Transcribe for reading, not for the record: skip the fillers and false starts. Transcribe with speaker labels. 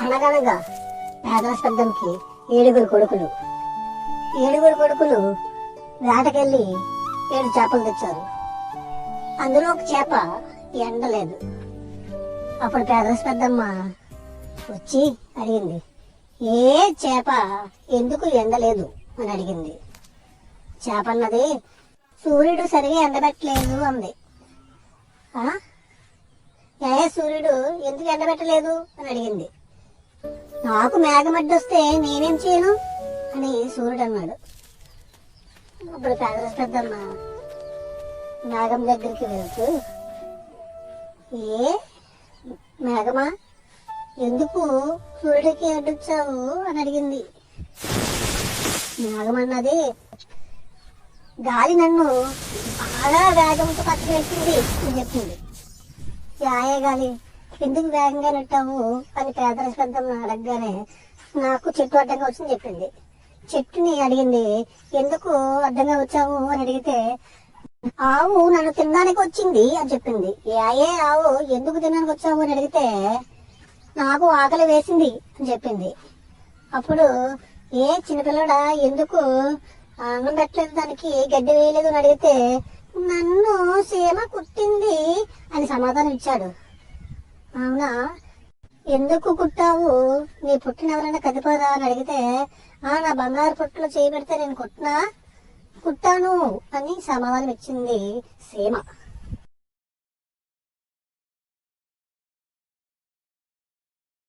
Speaker 1: అనగనగా పేదరాశపెద్దంకి 7 కొడుకులు. 7 కొడుకులు వేటకెళ్ళి 7 చేపలు తెచ్చారు. అందులో ఒక చేప ఎండలేదు. అప్పుడు పేదరాశపెద్దమ్మ వచ్చి అడిగింది, ఏ చేప ఎందుకు ఎండలేదు అని అడిగింది. చేప అన్నది, సూర్యుడు సరిగా ఎండబెట్టలేదు అంది. సూర్యుడు ఎందుకు ఎండబెట్టలేదు అని అడిగింది. నాకు మేఘమడ్డొస్తే నేనేం చేయను అని సూర్యుడు అన్నాడు. అప్పుడు పేదరాశపెద్దమ్మ మేఘం దగ్గరికి వెళ్తూ, ఏ మేఘమా ఎందుకు సూర్యుడికి అడ్డొచ్చావు అని అడిగింది. మేఘమన్నది, గాలి నన్ను బాగా వేగంతో పట్టుకెళ్తుంది అని చెప్పింది. యాయే గాలి ఎందుకు వేగంగా నెట్టావు అని పేదరాశపెద్దమ్మ అడగగానే, నాకు చెట్టు అడ్డంగా వచ్చింది చెప్పింది. చెట్టుని అడిగింది, ఎందుకు అడ్డంగా వచ్చావు అని అడిగితే, ఆవు నన్ను తినడానికి వచ్చింది అని చెప్పింది. యాయే ఆవు ఎందుకు తినడానికి వచ్చావు అని అడిగితే, నాకు ఆకలి వేసింది అని చెప్పింది. అప్పుడు ఏ చిన్నపిల్లడా ఎందుకు అన్నం పెట్టలేదు, దానికి గడ్డి వేయలేదు అని అడిగితే, నన్ను సీమ కుట్టింది అని సమాధానం ఇచ్చాడు. అవునా, ఎందుకు కుట్టావు, నీ పుట్టిన ఎవరైనా కదిపోరా అని అడిగితే, నా బంగారు పుట్టులో చేయి పెడితే నేను కుట్టాను అని సమాధానం ఇచ్చింది సీమ.